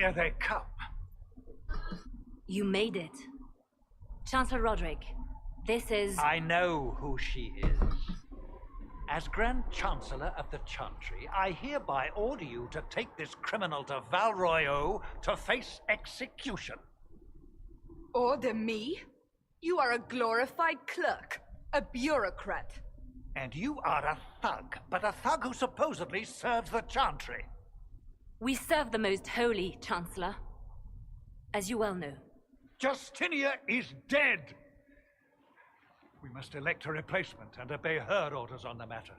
Here they come. You made it. Chancellor Roderick, this is... I know who she is. As Grand Chancellor of the Chantry, I hereby order you to take this criminal to Val Royeaux to face execution. Order me? You are a glorified clerk, a bureaucrat. And you are a thug, but a thug who supposedly serves the Chantry. We serve the most holy, Chancellor. As you well know. Justinia is dead! We must elect a replacement and obey her orders on the matter.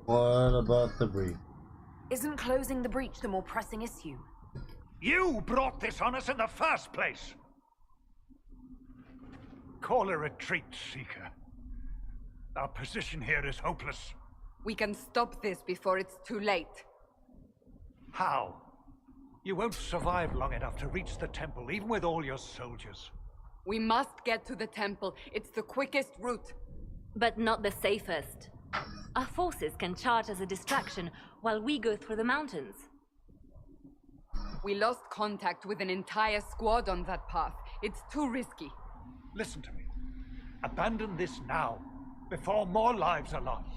What about the breach? Isn't closing the breach the more pressing issue? You brought this on us in the first place! Call a retreat, Seeker. Our position here is hopeless. We can stop this before it's too late. How? You won't survive long enough to reach the temple, even with all your soldiers. We must get to the temple. It's the quickest route. But not the safest. Our forces can charge as a distraction while we go through the mountains. We lost contact with an entire squad on that path. It's too risky. Listen to me. Abandon this now, before more lives are lost.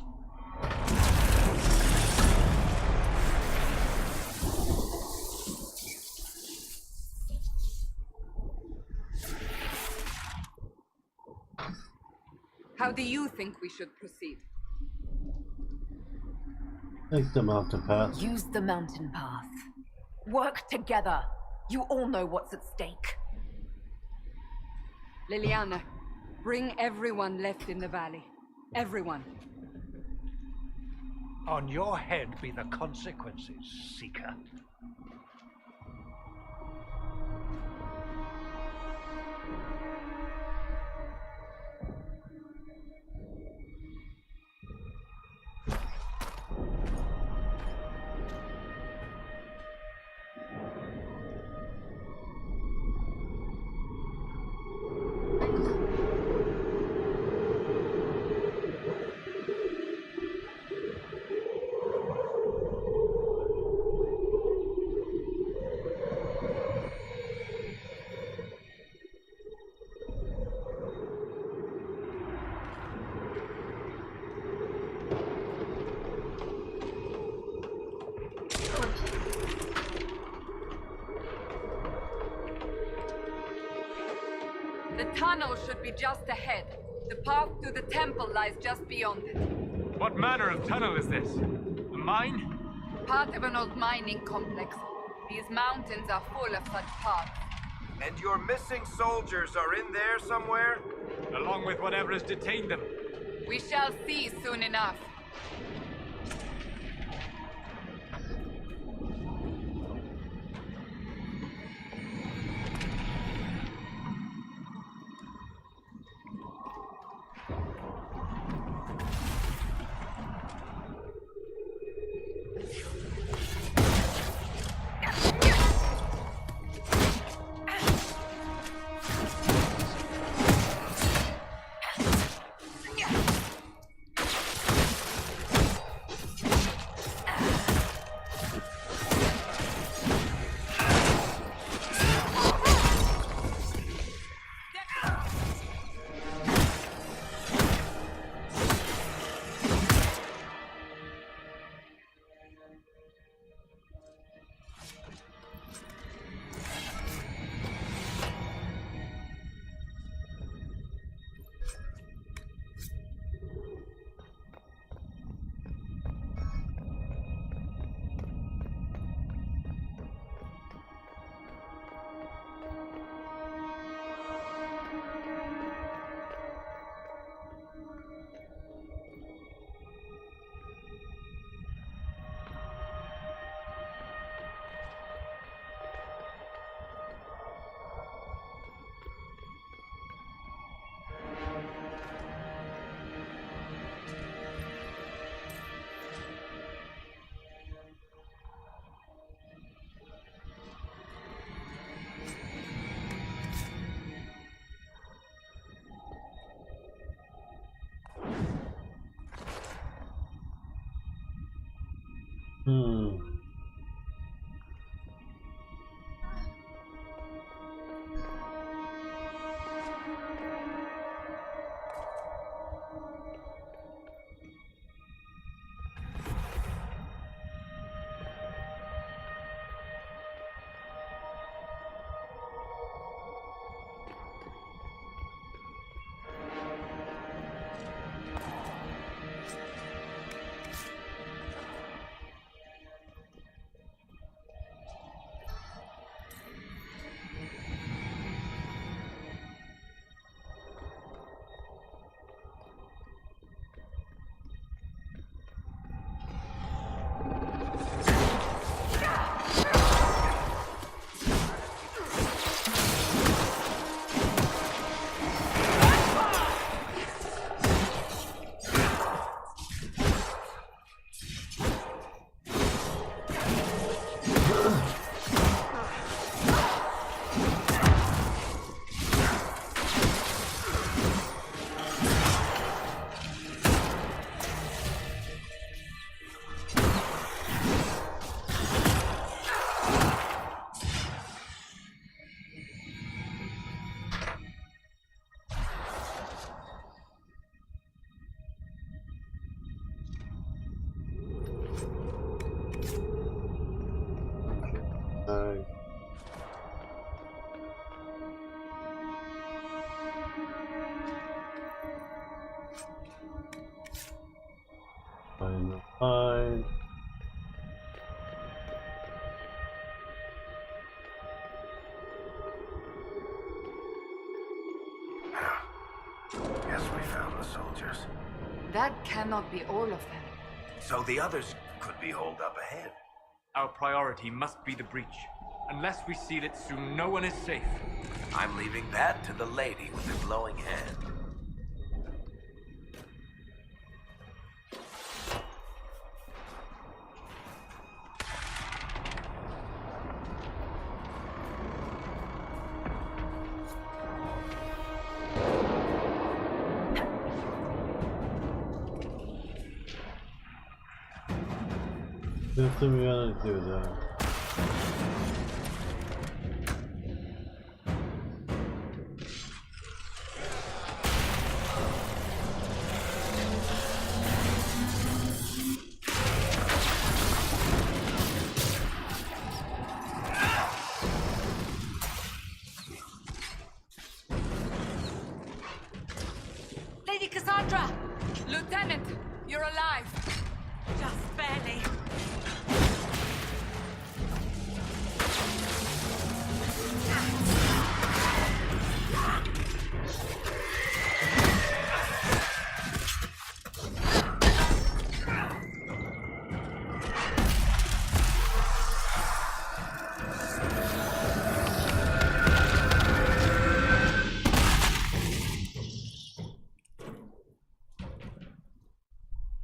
How do you think we should proceed? Take the mountain path. Use the mountain path. Work together. You all know what's at stake. Liliana, bring everyone left in the valley. Everyone. On your head be the consequences, Seeker. The tunnel should be just ahead. The path to the temple lies just beyond it. What manner of tunnel is this? A mine? Part of an old mining complex. These mountains are full of such paths. And your missing soldiers are in there somewhere? Along with whatever has detained them. We shall see soon enough. Fine. Guess we found the soldiers. That cannot be all of them. So the others could be holed up ahead. Our priority must be the breach. Unless we seal it soon, no one is safe. I'm leaving that to the lady with the glowing hand. Nothing we gotta do there. Lady Cassandra! Lieutenant, you're alive. Just barely.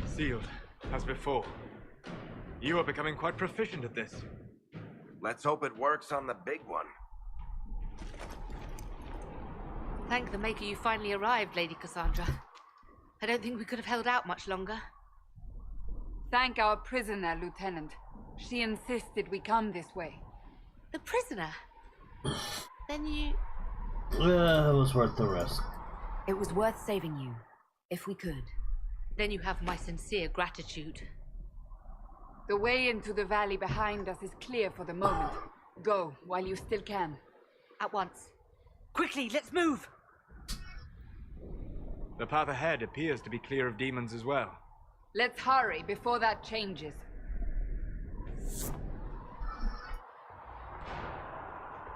Sealed, as before. You are becoming quite proficient at this. Let's hope it works on the big one. Thank the Maker you finally arrived, Lady Cassandra. I don't think we could have held out much longer. Thank our prisoner, Lieutenant. She insisted we come this way. The prisoner? Then you... Yeah, it was worth the risk. It was worth saving you, if we could. Then you have my sincere gratitude. The way into the valley behind us is clear for the moment. Go, while you still can. At once. Quickly, let's move! The path ahead appears to be clear of demons as well. Let's hurry before that changes.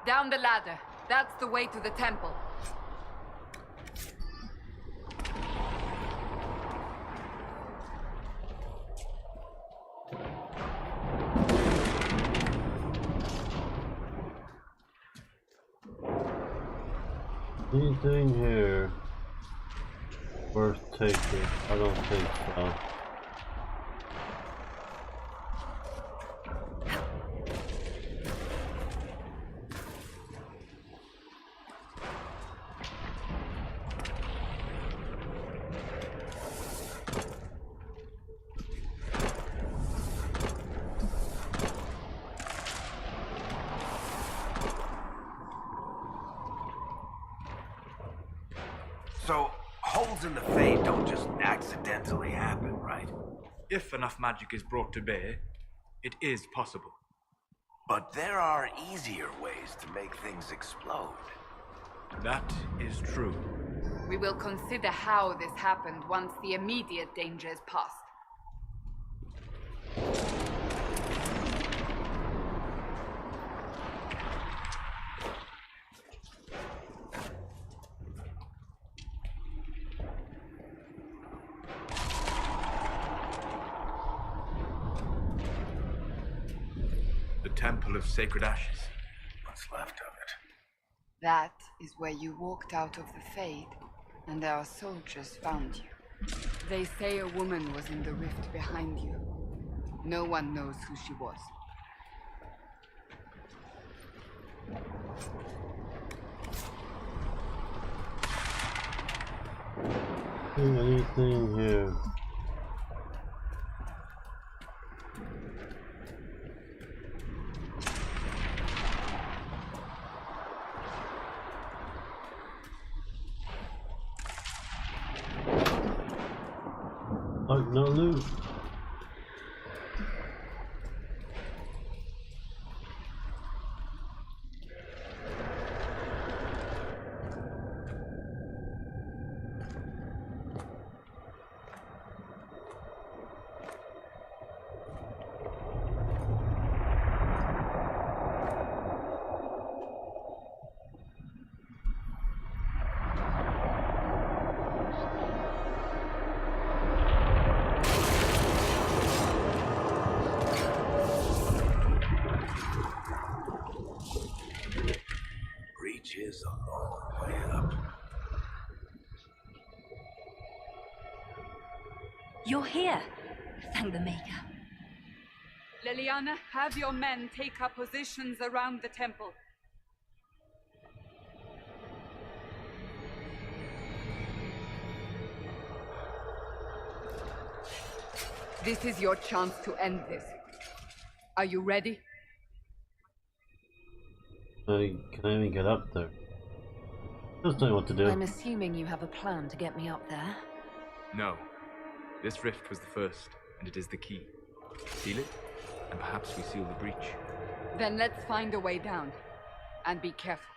Down the ladder. That's the way to the temple. Anything here worth taking? I don't think so. So, holes in the Fade don't just accidentally happen, right? If enough magic is brought to bear, it is possible. But there are easier ways to make things explode. That is true. We will consider how this happened once the immediate danger is past. The Temple of Sacred Ashes. What's left of it. That is where you walked out of the Fade, and our soldiers found you. They say a woman was in the rift behind you. No one knows who she was. Anything here? Like no loot. breach is a long way up. You're here. Thank the Maker. Liliana, have your men take up positions around the temple. This is your chance to end this. Are you ready? Can I even get up there? Just tell me what to do. I'm assuming you have a plan to get me up there. No. This rift was the first, and it is the key. Seal it, and perhaps we seal the breach. Then let's find a way down. And be careful.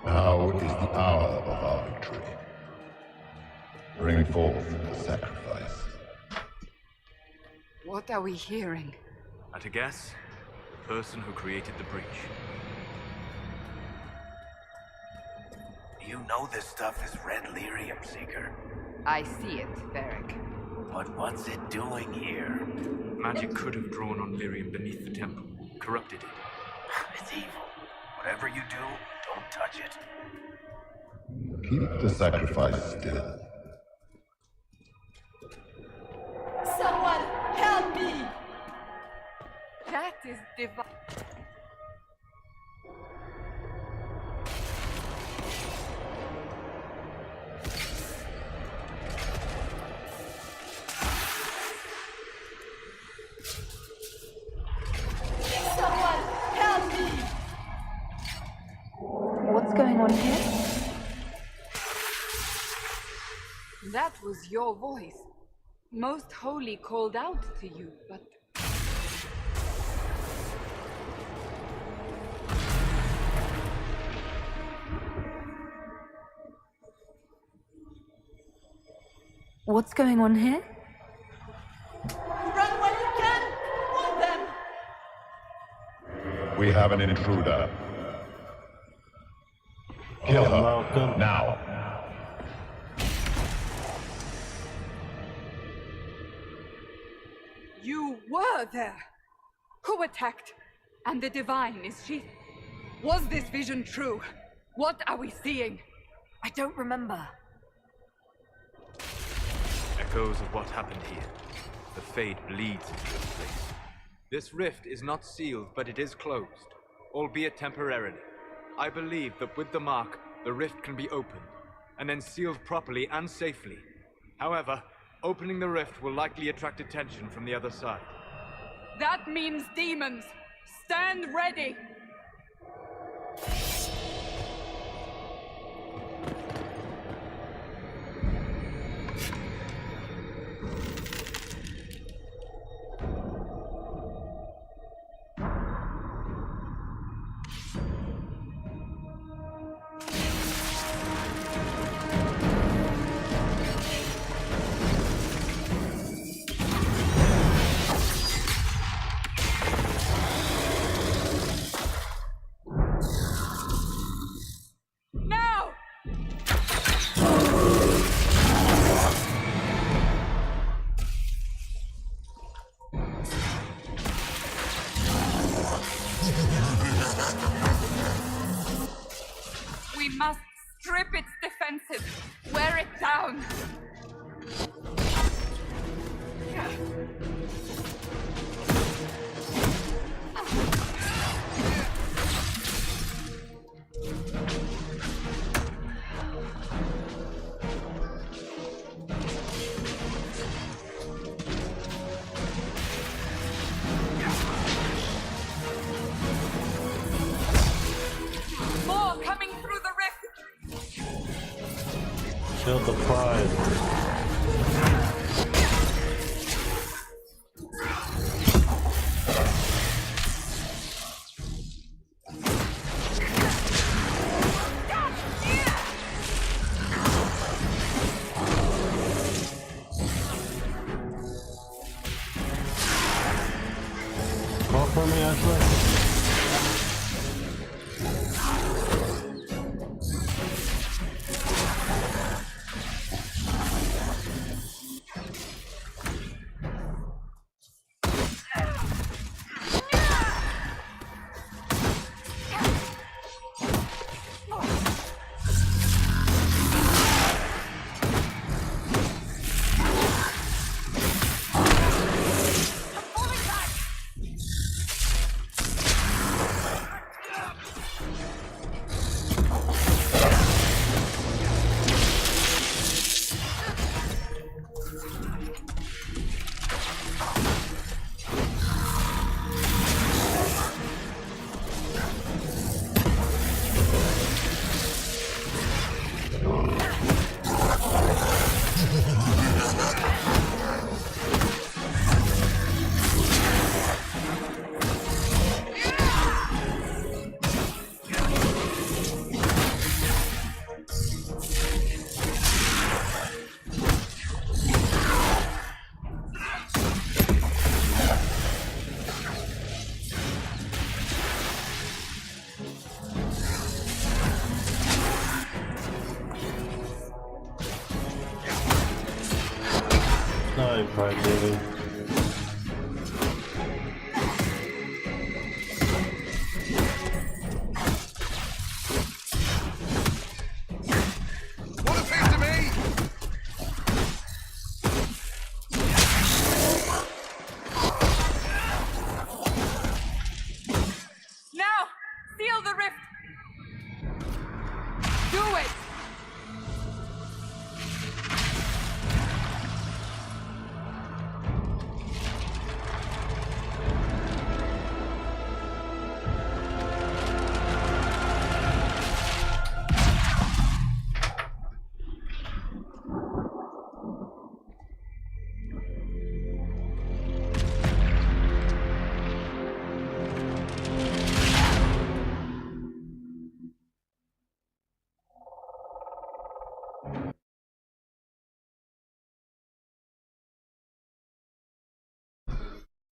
Now is the hour of our victory. Bring forth the sacrifice. What are we hearing? At a guess, the person who created the breach. You know this stuff is red lyrium, Seeker. I see it, Varric. But what's it doing here? Magic could have drawn on lyrium beneath the temple, corrupted it. It's evil. Whatever you do, don't touch it. Keep the sacrifice still. Someone help me! That is divine. Someone help me! What's going on here? That was your voice. Most Holy called out to you, but... What's going on here? Run while you can! Hold them! We have an intruder. Kill her Malcolm. now. You were there! Who attacked? And the Divine, is she? Was this vision true? What are we seeing? I don't remember. Echoes of what happened here. The Fade bleeds into this place. This rift is not sealed, but it is closed, albeit temporarily. I believe that with the mark, the rift can be opened, and then sealed properly and safely. However, opening the rift will likely attract attention from the other side. That means demons! Stand ready! We must strip its defenses, wear it down. More coming through the rift. Kill the pride. Call for me, Ashley.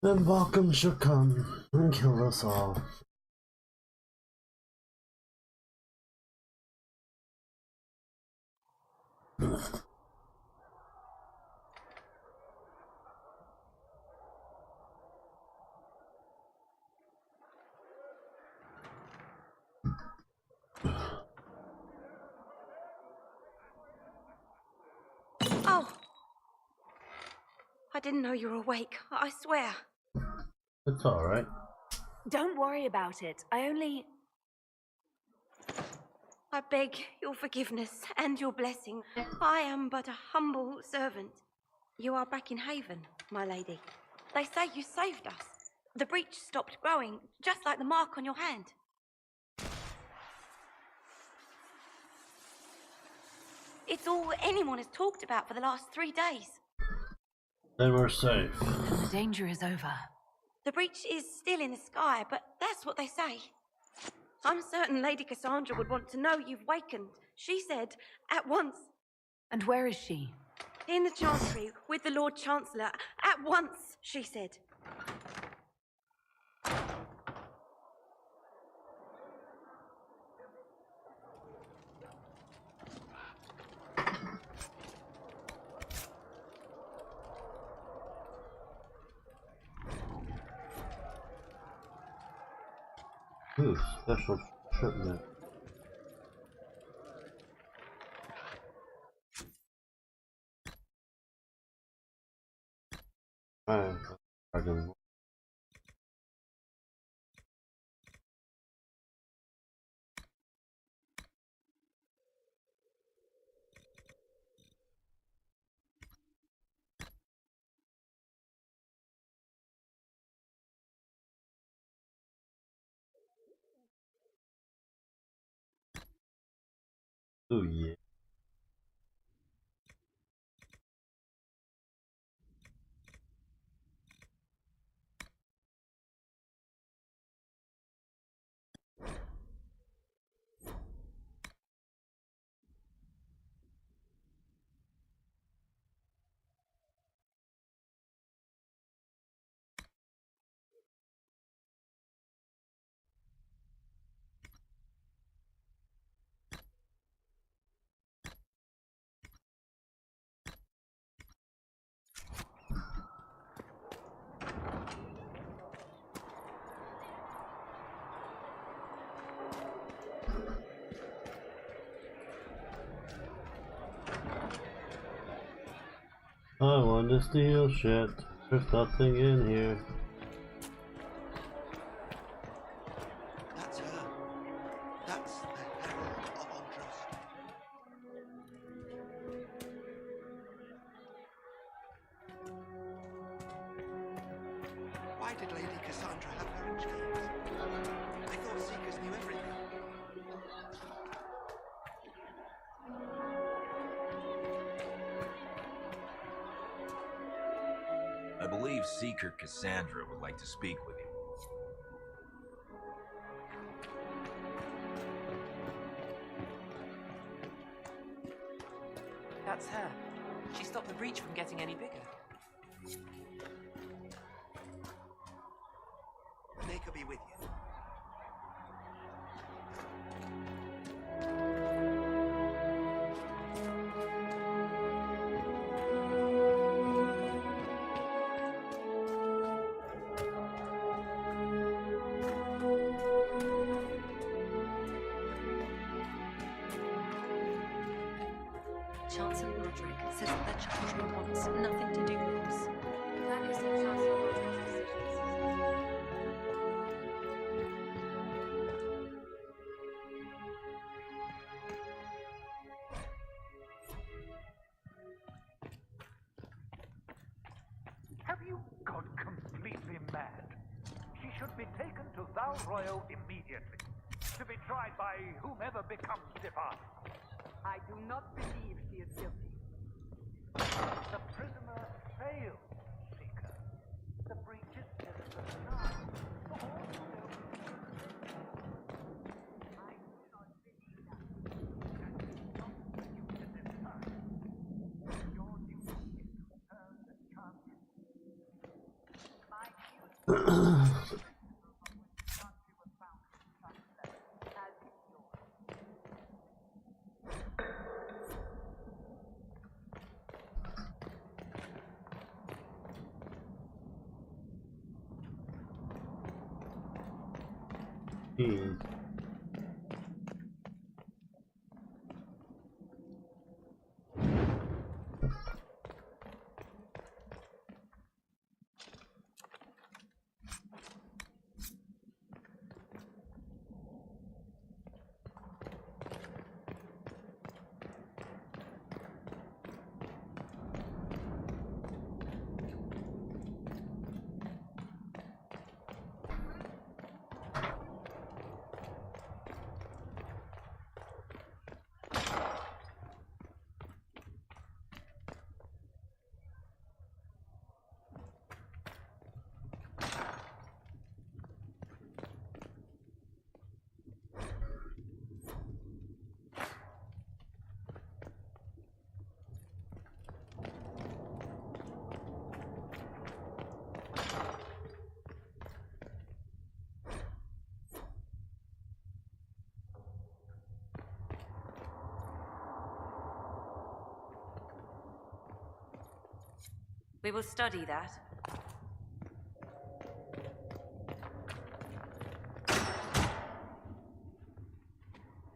Then Vulcan shall come and kill us all. Oh! I didn't know you were awake, I swear. It's alright. Don't worry about it. I beg your forgiveness and your blessing. I am but a humble servant. You are back in Haven, my lady. They say you saved us. The breach stopped growing, just like the mark on your hand. It's all anyone has talked about for the last 3 days. Then we're safe. The danger is over. The breach is still in the sky, but that's what they say. I'm certain Lady Cassandra would want to know you've wakened. She said, at once. And where is she? In the Chantry, with the Lord Chancellor. At once, she said. Ooh, special treatment. Alright, dragon. Oh yeah. I want to steal shit. There's nothing in here. That's her. That's the herald of Aldrich. Why did Lady Cassandra have her in chains? I thought Seekers knew everything. I believe Seeker Cassandra would like to speak with you. That's her. She stopped the breach from getting any bigger. Make her be with you. Chancellor Roderick says that the Chantry wants nothing to do with us. That isn't Chancellor Roderick's decision. Have you gone completely mad? She should be taken to Val Royal immediately, to be tried by whomever becomes departed. I do not believe she is guilty. The prisoner failed, Seeker. The breach is still in the sky. For all you know. I do not believe that. That is not what you did this time. Your duty is to turn the champion. My Jeez. We will study that.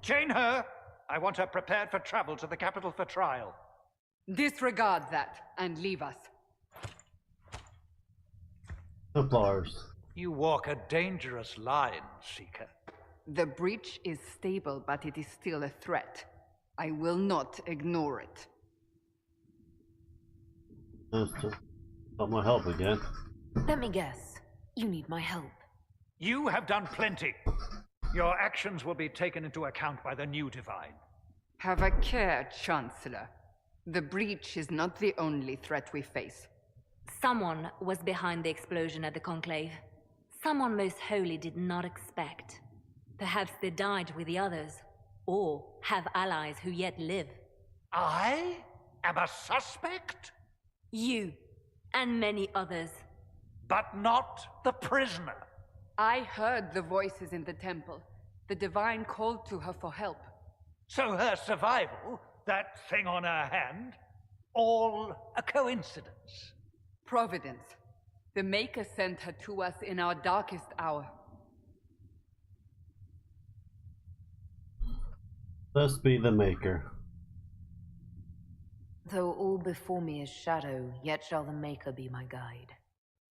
Chain her! I want her prepared for travel to the capital for trial. Disregard that and leave us. Templars. You walk a dangerous line, Seeker. The breach is stable, but it is still a threat. I will not ignore it. Someone help again. Let me guess. You need my help. You have done plenty. Your actions will be taken into account by the new Divine. Have a care, Chancellor. The breach is not the only threat we face. Someone was behind the explosion at the Conclave. Someone Most Holy did not expect. Perhaps they died with the others, or have allies who yet live. I am a suspect? You, and many others. But not the prisoner. I heard the voices in the temple. The Divine called to her for help. So her survival, that thing on her hand, all a coincidence? Providence. The Maker sent her to us in our darkest hour. Let's be the Maker. Though all before me is shadow, yet shall the Maker be my guide.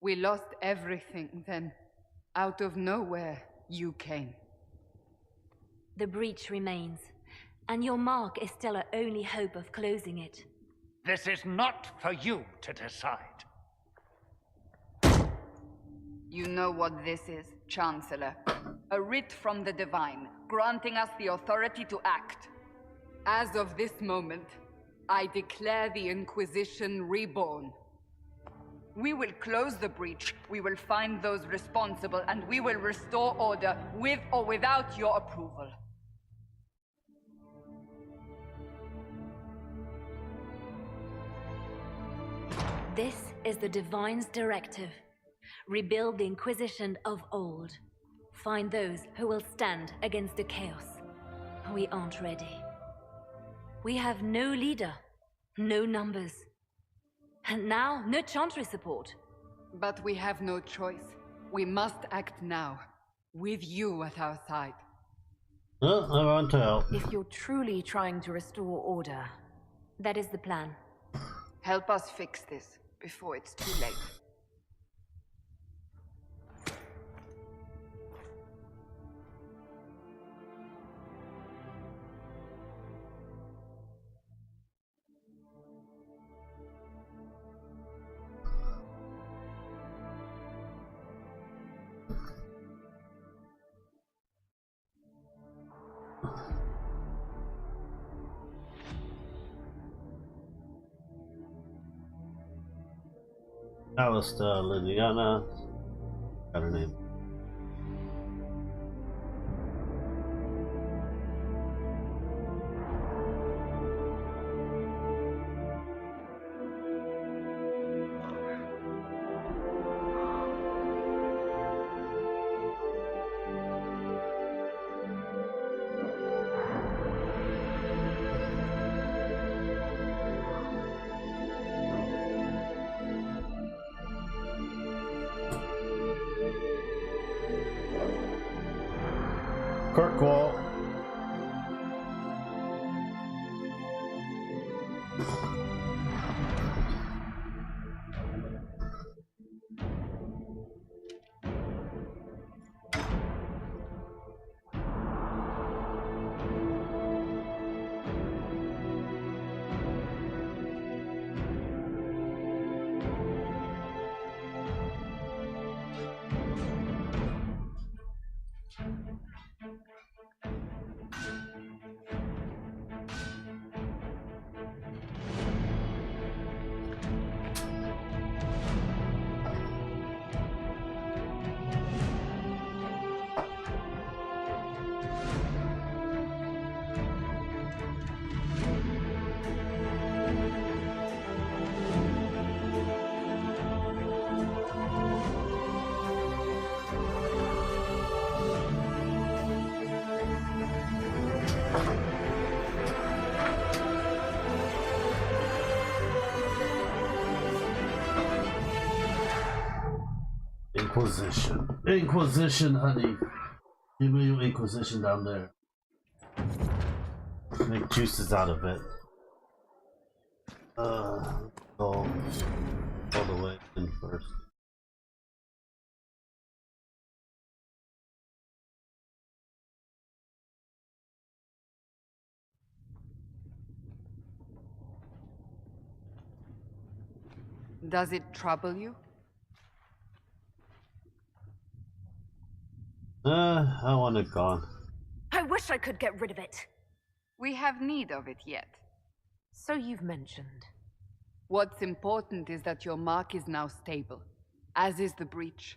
We lost everything then. Out of nowhere, you came. The breach remains, and your mark is still our only hope of closing it. This is not for you to decide. You know what this is, Chancellor. A writ from the Divine, granting us the authority to act. As of this moment, I declare the Inquisition reborn. We will close the breach, we will find those responsible, and we will restore order with or without your approval. This is the Divine's directive. Rebuild the Inquisition of old. Find those who will stand against the chaos. We aren't ready. We have no leader, no numbers. And now, no Chantry support. But we have no choice. We must act now, with you at our side. I want to help. If you're truly trying to restore order, that is the plan. Help us fix this, before it's too late. Alistair, Liliana. Got her name. Kirkwall. Inquisition. Inquisition, honey. Give me your Inquisition down there. Make juices out of it. All the way in first. Does it trouble you? I want it gone. I wish I could get rid of it. We have need of it yet. So you've mentioned. What's important is that your mark is now stable, as is the breach.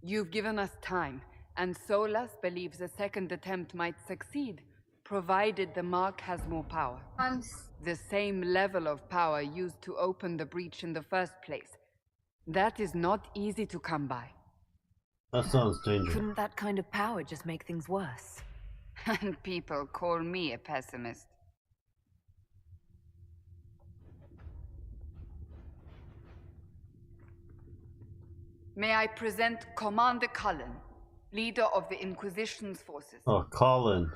You've given us time, and Solas believes a second attempt might succeed, provided the mark has more power. The same level of power used to open the breach in the first place. That is not easy to come by. That sounds dangerous. Couldn't that kind of power just make things worse? And people call me a pessimist. May I present Commander Cullen, leader of the Inquisition's forces. Oh, Colin.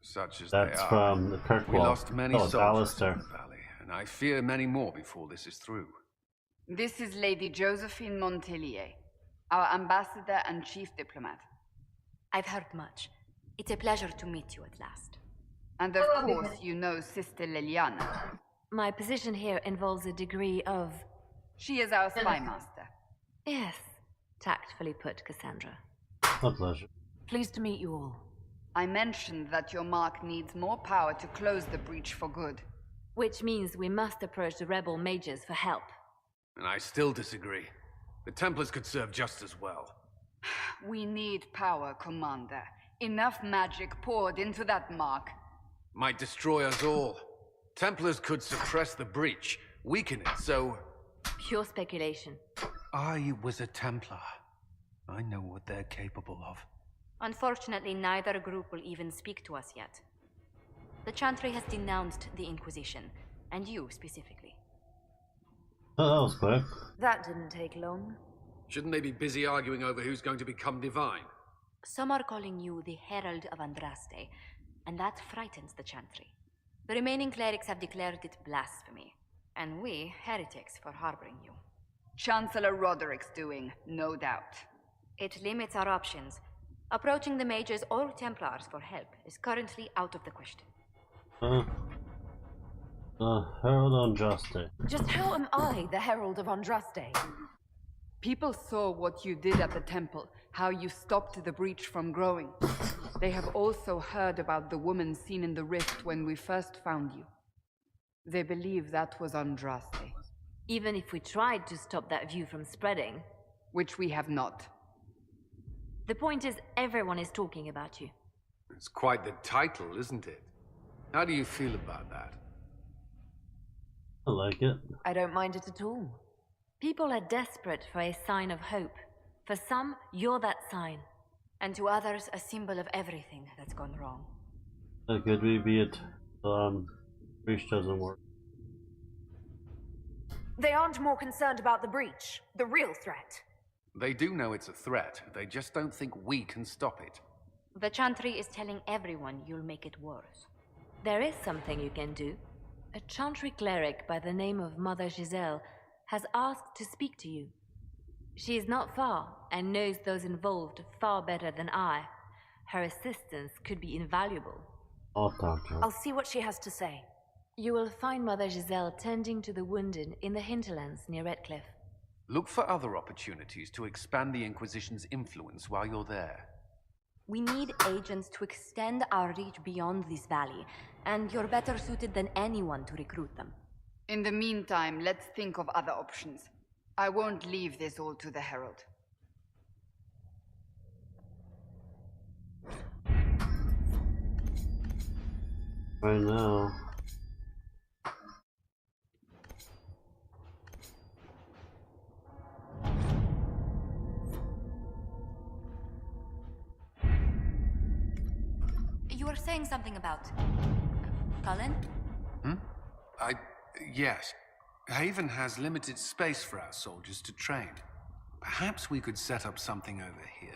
Such as That's they are. from the Kirkwall. We lost many it's soldiers Alistair. in the valley, and I fear many more before this is through. This is Lady Josephine Montelier, our ambassador and chief diplomat. I've heard much. It's a pleasure to meet you at last. And of course, you know Sister Liliana. My position here involves a degree of... She is our spy master. Yes, tactfully put, Cassandra. A pleasure. Pleased to meet you all. I mentioned that your mark needs more power to close the breach for good. Which means we must approach the rebel mages for help. And I still disagree. The Templars could serve just as well. We need power, Commander. Enough magic poured into that mark. Might destroy us all. Templars could suppress the breach, weaken it, so... Pure speculation. I was a Templar. I know what they're capable of. Unfortunately, neither group will even speak to us yet. The Chantry has denounced the Inquisition, and you specifically. Oh, that was quick. That didn't take long. Shouldn't they be busy arguing over who's going to become divine? Some are calling you the Herald of Andraste, and that frightens the Chantry. The remaining clerics have declared it blasphemy, and we, heretics, for harboring you. Chancellor Roderick's doing, no doubt. It limits our options. Approaching the mages or Templars for help is currently out of the question. Herald Andraste. Just how am I the Herald of Andraste? People saw what you did at the temple, how you stopped the breach from growing. They have also heard about the woman seen in the rift when we first found you. They believe that was Andraste. Even if we tried to stop that view from spreading. Which we have not. The point is, everyone is talking about you. It's quite the title, isn't it? How do you feel about that? I like it. I don't mind it at all. People are desperate for a sign of hope. For some, you're that sign. And to others, a symbol of everything that's gone wrong. Could we be it? Breach doesn't work. They aren't more concerned about the breach, the real threat. They do know it's a threat, they just don't think we can stop it. The Chantry is telling everyone you'll make it worse. There is something you can do. A Chantry cleric by the name of Mother Giselle has asked to speak to you. She is not far and knows those involved far better than I. Her assistance could be invaluable. I'll talk to her. I'll see what she has to say. You will find Mother Giselle tending to the wounded in the hinterlands near Redcliffe. Look for other opportunities to expand the Inquisition's influence while you're there. We need agents to extend our reach beyond this valley, and you're better suited than anyone to recruit them. In the meantime, let's think of other options. I won't leave this all to the Herald. Right now. You were saying something about... Cullen? Yes. Haven has limited space for our soldiers to train. Perhaps we could set up something over here.